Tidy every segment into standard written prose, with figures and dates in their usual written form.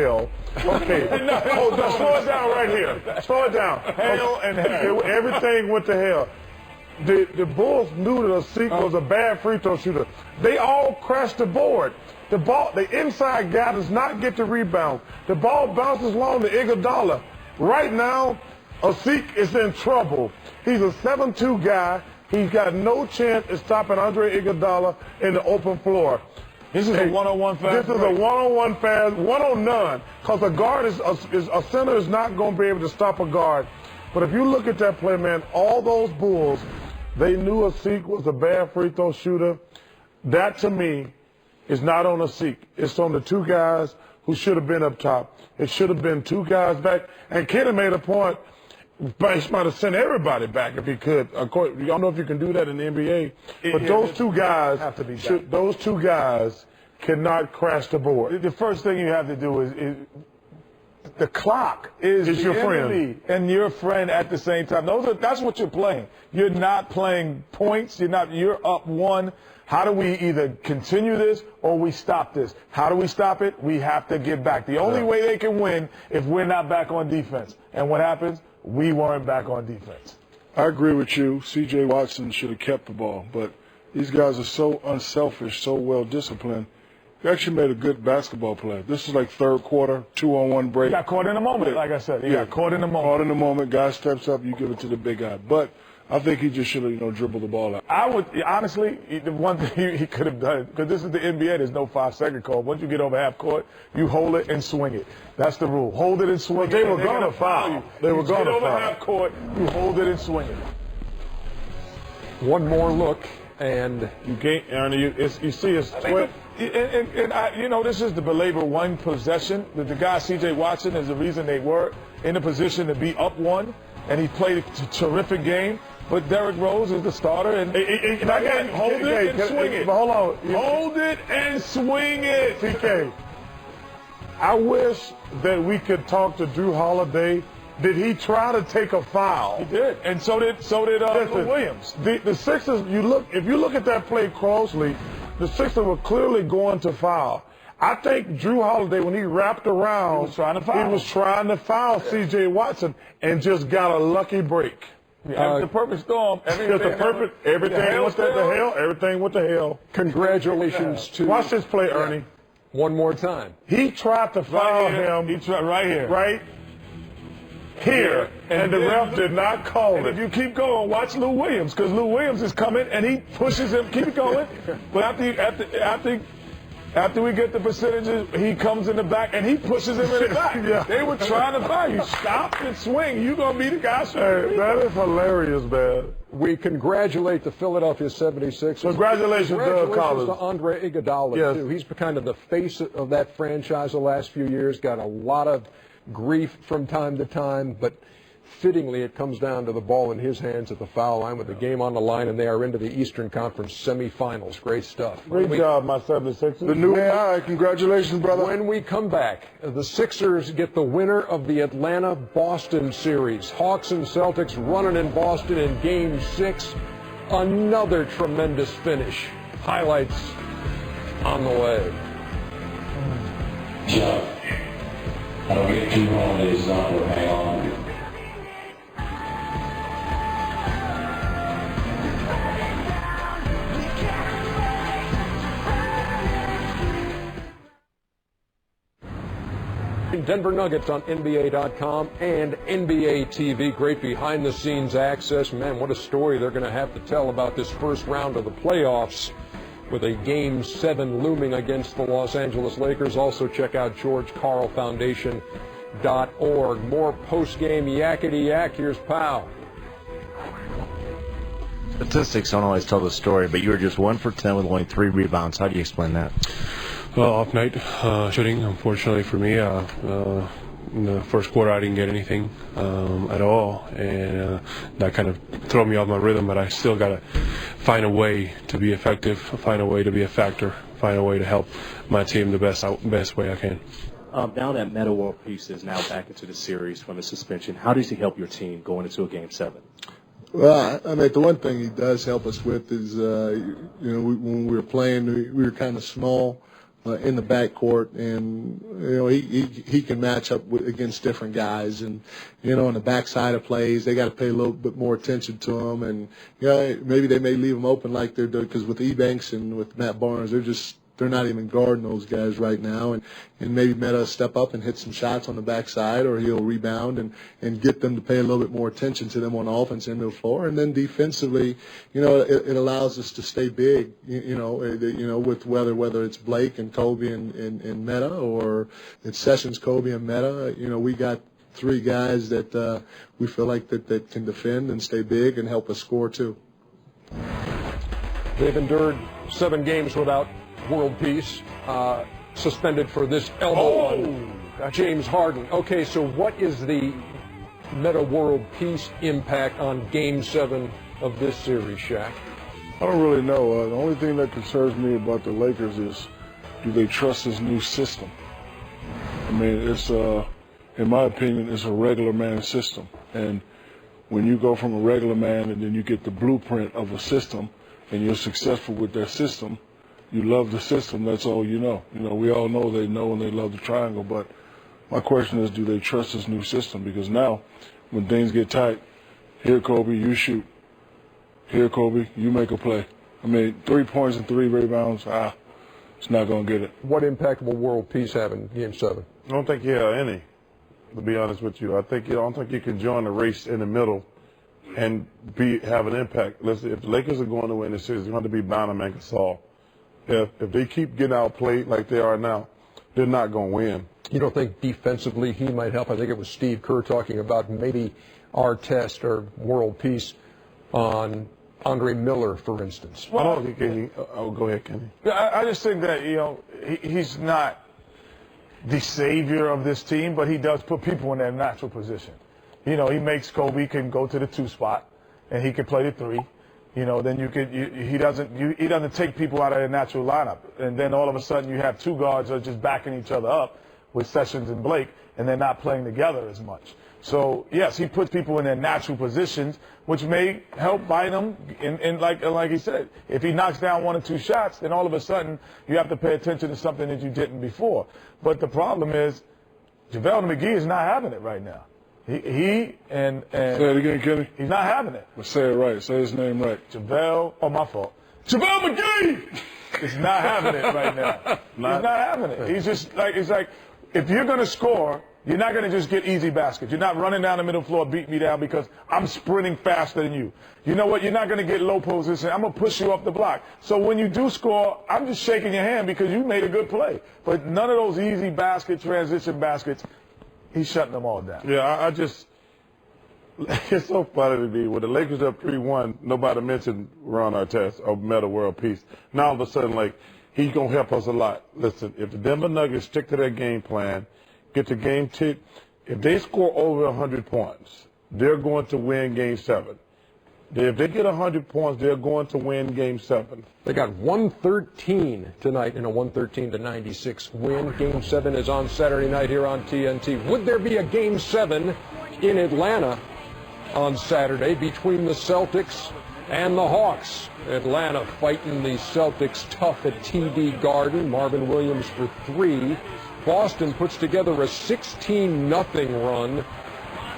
hell. Okay. Hold on. Slow it down right here. Slow it down. Hell and hell. Everything went to hell. The Bulls knew that Asik was a bad free throw shooter. They all crashed the board. The inside guy does not get the rebound. The ball bounces along to Iguodala. Right now, Asik is in trouble. He's a 7'2" guy. He's got no chance of stopping Andre Iguodala in the open floor. This is a one-on-one fast. This is a one-on-one fast, one-on-none, because a guard a center is not going to be able to stop a guard. But if you look at that play, man, all those Bulls, they knew Asik was a bad free throw shooter. That, to me, is not on Asik. It's on the two guys who should have been up top. It should have been two guys back. And Kenny made a point. But he might have sent everybody back if he could. Of course, I don't know if you can do that in the NBA. But those two guys, those two guys cannot crash the board. The first thing you have to do is the clock is your friend and your friend at the same time. That's what you're playing. You're not playing points. You're up one. How do we either continue this or we stop this? How do we stop it? We have to get back. The only way they can win if we're not back on defense. And what happens? We weren't back on defense. I agree with you. C.J. Watson should have kept the ball, but these guys are so unselfish, so well-disciplined. They actually made a good basketball play. This is like third quarter, 2-on-1 break. You got caught in a moment, like I said. You got caught in a moment. Caught in a moment. Guy steps up, you give it to the big guy. But I think he just should have, dribbled the ball out. I would, honestly, the one thing he could have done, because this is the NBA, there's no 5-second call. Once you get over half court, you hold it and swing it. That's the rule. Hold it and swing it. They were going to foul you. They were going to foul. Get over half court, you hold it and swing it. One more look, and you can't, Ernie, you see his twit. And this is the belabor one possession. The guy, C.J. Watson, is the reason they were in a position to be up one, and he played a terrific game. But Derrick Rose is the starter, and hold it and swing it. Hold on. Hold it and swing it. TK, I wish that we could talk to Drew Holiday. Did he try to take a foul? He did, and so did Williams. The Sixers, if you look at that play closely, the Sixers were clearly going to foul. I think Drew Holiday, when he wrapped around, he was trying to foul C.J. Watson and just got a lucky break. The perfect storm. Everything went to hell. Congratulations to. Watch this play, Ernie. One more time. He tried to foul him. He tried right here. Right here. And the ref did not call it. If you keep going, watch Lou Williams, because Lou Williams is coming and he pushes him. Keep going. But after we get the percentages, he comes in the back and he pushes him in the back. They were trying to foul you. Stop and swing. You're going to be the guy. Hey, that is hilarious, man. We congratulate the Philadelphia 76ers. Congratulations, Doug Collins. To Andre Iguodala, too. He's kind of the face of that franchise the last few years. Got a lot of grief from time to time, but fittingly it comes down to the ball in his hands at the foul line with the game on the line, and they are into the Eastern Conference semifinals. Great stuff. Great job, my 76ers. The new AI. Congratulations, brother. When we come back, the Sixers get the winner of the Atlanta-Boston series. Hawks and Celtics running in Boston in Game 6. Another tremendous finish. Highlights on the way. Chuck, I don't get too long this number. Hang on. Denver Nuggets on NBA.com and NBA TV. Great behind-the-scenes access. Man, what a story they're going to have to tell about this first round of the playoffs with a Game 7 looming against the Los Angeles Lakers. Also check out GeorgeCarlFoundation.org. More post-game yakety-yak. Here's Powell. Statistics don't always tell the story, but you were just 1 for 10 with only 3 rebounds. How do you explain that? Well, off night shooting, unfortunately for me. In the first quarter, I didn't get anything at all, and that kind of threw me off my rhythm. But I still got to find a way to be effective, find a way to be a factor, find a way to help my team the best way I can. Now that Metta World Peace is now back into the series from the suspension, how does he help your team going into a Game 7? Well, I mean, the one thing he does help us with is, when we were playing, we were kind of small. in the backcourt, and he can match up against different guys, and on the backside of plays they got to pay a little bit more attention to him, and maybe they may leave him open like they're doing, because with Ebanks and with Matt Barnes they're not even guarding those guys right now, and maybe Meta step up and hit some shots on the backside, or he'll rebound and get them to pay a little bit more attention to them on offense end of the floor, and then defensively, it allows us to stay big, with whether it's Blake and Kobe and Meta, or it's Sessions, Kobe, and Meta. We got three guys that we feel like that can defend and stay big and help us score too. They've endured 7 games without world peace, suspended for this elbow on James Harden. Okay, so what is the Meta world peace impact on Game 7 of this series, Shaq? I don't really know. The only thing that concerns me about the Lakers is, do they trust this new system? I mean, it's in my opinion, it's a regular man system. And when you go from a regular man and then you get the blueprint of a system and you're successful with that system, you love the system, that's all you know. We all know they know and they love the triangle, but my question is, do they trust this new system? Because now, when things get tight, here, Kobe, you shoot. Here, Kobe, you make a play. I mean, 3 points and 3 rebounds, it's not going to get it. What impact will world peace have in Game 7? I don't think you have any, to be honest with you. I don't think you can join the race in the middle and have an impact. Listen, if the Lakers are going to win this series, they're going to be bound to make a solve. If they keep getting outplayed like they are now, they're not going to win. You don't think defensively he might help? I think it was Steve Kerr talking about maybe our test or world peace on Andre Miller, for instance. Well, I don't think go ahead, Kenny. I just think that, he's not the savior of this team, but he does put people in their natural position. He makes Kobe can go to the 2 spot, and he can play the 3. Then he doesn't take people out of their natural lineup. And then all of a sudden you have 2 guards that are just backing each other up with Sessions and Blake, and they're not playing together as much. So, yes, he puts people in their natural positions, which may help bite them. And like he said, if he knocks down 1 or 2 shots, then all of a sudden you have to pay attention to something that you didn't before. But the problem is JaVale McGee is not having it right now. He and say it again, Kenny. He's not having it. Well, say it right. Say his name right. JaVale. Oh, my fault. JaVale McGee is not having it right now. He's not having it. He's just it's like if you're going to score, you're not going to just get easy baskets. You're not running down the middle floor, beat me down because I'm sprinting faster than you. You know what? You're not going to get low position. I'm going to push you up the block. So when you do score, I'm just shaking your hand because you made a good play. But none of those easy transition baskets. He's shutting them all down. Yeah, it's so funny to me. When the Lakers up 3-1, nobody mentioned Ron Artest or Meta World Peace. Now all of a sudden, he's going to help us a lot. Listen, if the Denver Nuggets stick to their game plan, get the game ticked, if they score over 100 points, they're going to win Game 7. If they get 100 points, they're going to win Game 7. They got 113 tonight in a 113-96 win. Game 7 is on Saturday night here on TNT. Would there be a Game 7 in Atlanta on Saturday between the Celtics and the Hawks? Atlanta fighting the Celtics tough at TD Garden. Marvin Williams for 3. Boston puts together a 16-0 run.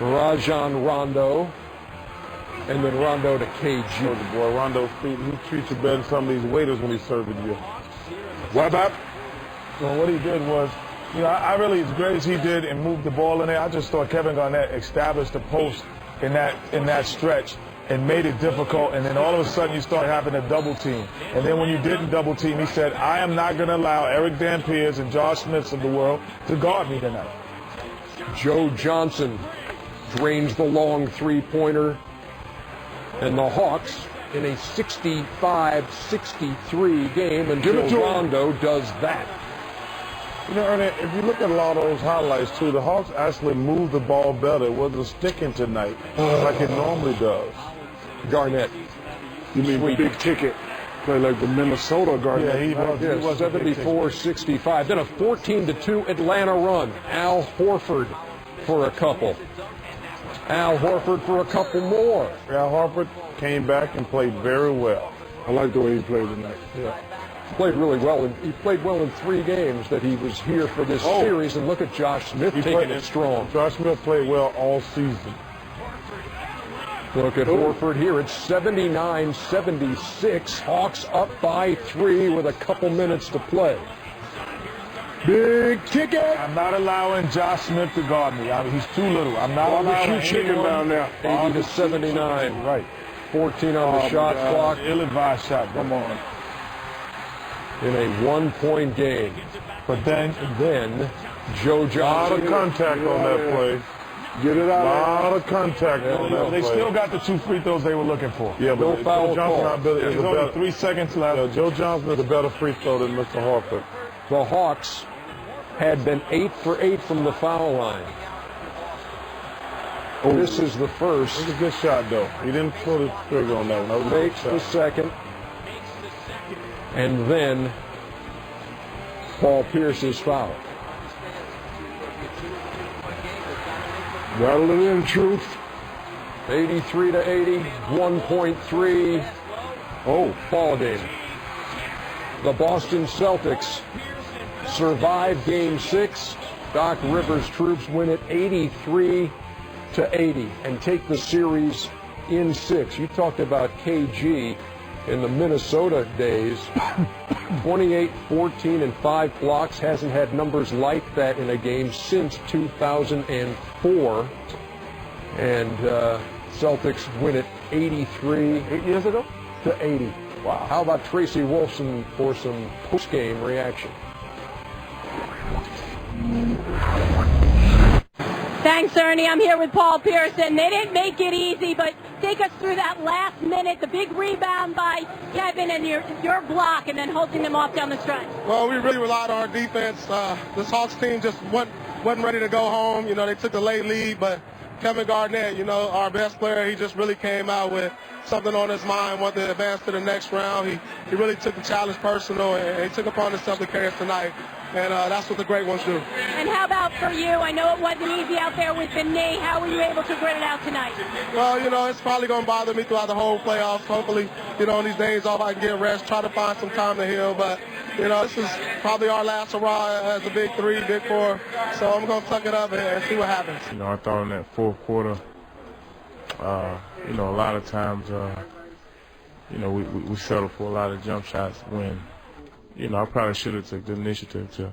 Rajon Rondo. And then Rondo to KG. Oh, boy, Rondo he treats you better than some of these waiters when he's serving you. What about? Well, what he did was, I really, as great as he did and moved the ball in there, I just thought Kevin Garnett established the post in that stretch and made it difficult. And then all of a sudden you start having a double team. And then when you didn't double team, he said, I am not going to allow Eric Dampiers and Josh Smiths of the world to guard me tonight. Joe Johnson drains the long 3-pointer. And the Hawks in a 65-63 game until Rondo does that. Ernie, if you look at a lot of those highlights, too, the Hawks actually moved the ball better. It wasn't sticking tonight like it normally does. Garnett. You mean big ticket? Play like the Minnesota Garnett. Yeah, he was 74-65. Then a 14-2 Atlanta run. Al Horford for a couple. Al Horford for a couple more. Al Horford came back and played very well. I like the way he played tonight. Yeah. played really well. He played well in 3 games that he was here for this series. And look at Josh Smith taking it strong. Josh Smith played well all season. Look at Horford here. It's 79-76. Hawks up by 3 with a couple minutes to play. Big ticket. I'm not allowing Josh Smith to guard me. He's too little. I'm not allowing chicken down there. 80-79. Right. 14 on the shot clock. Ill-advised shot. Come on. In a 1-point game. But then Joe Johnson. A lot of contact on that play. Get it out. A lot of contact on that play. They still got the 2 free throws they were looking for. Yeah, but No foul call. There's only 3 seconds left. Yeah, Joe Johnson is a better free throw than Mr. Horford. The Hawks had been 8 for 8 from the foul line. This is the first. It was a good shot, though. He didn't pull the trigger on that one. That was a good Makes the shot. second. And then Paul Pierce is fouled. Rattle it in, Truth. 83-80, 1.3 ball game. The Boston Celtics survive Game 6. Doc Rivers' troops win it 83-80 and take the series in 6. You talked about KG in the Minnesota days. 28, 14, and 5 blocks. Hasn't had numbers like that in a game since 2004. And Celtics win it 83 8 years ago? to 80. Wow. How about Tracy Wolfson for some post-game reaction? Thanks, Ernie. I'm here with Paul Pearson. They didn't make it easy, but take us through that last minute, the big rebound by Kevin and your block, and then holding them off down the stretch. Well, we really relied on our defense. This Hawks team just wasn't ready to go home. You know, they took a late lead, but Kevin Garnett, you know, our best player, he just really came out with something on his mind, wanted to advance to the next round. He really took the challenge personal, and he took upon himself to carry us tonight. And that's what the great ones do. And how about for you? I know it wasn't easy out there with the knee. How were you able to grit it out tonight? Well, you know, it's probably going to bother me throughout the whole playoffs. Hopefully, you know, on these days off, I can get rest, try to find some time to heal. But, you know, this is probably our last hurrah as a big 3, big 4. So I'm going to suck it up and see what happens. You know, I thought in that fourth quarter, you know, a lot of times, you know, we settle for a lot of jump shots when, you know, I probably should have took the initiative to, you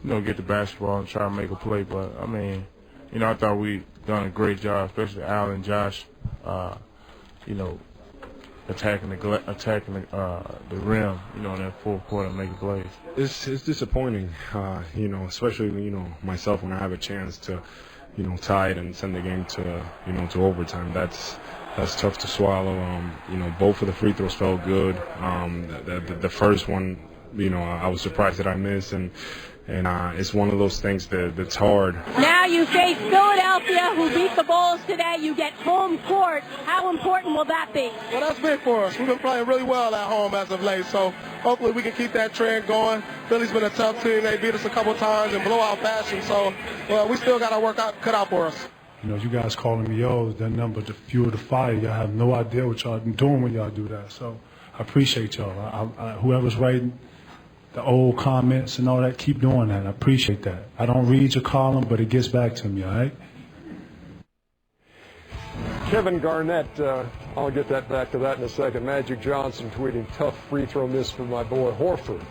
know, get the basketball and try and make a play. But, I mean, you know, I thought we done a great job, especially Al and Josh, you know, attacking the rim, you know, in that fourth quarter and making plays. It's disappointing, you know, especially, you know, myself when I have a chance to, you know, tie it and send the game to, you know, to overtime. That's tough to swallow. You know, both of the free throws felt good. The first one, you know, I was surprised that I missed, and it's one of those things that's hard. Now you face Philadelphia, who beat the Bulls today. You get home court. How important will that be? Well, that's big for us. We've been playing really well at home as of late, so hopefully we can keep that trend going. Philly's been a tough team. They beat us a couple times in blowout fashion, so well, we still got our work cut out for us. You know, you guys calling me yo, that number to fuel the fire. Y'all have no idea what y'all doing when y'all do that. So I appreciate y'all. Whoever's writing the old comments and all that, keep doing that. I appreciate that. I don't read your column, but it gets back to me, all right? Kevin Garnett, I'll get back to that in a second. Magic Johnson tweeting, tough free throw miss for my boy Horford.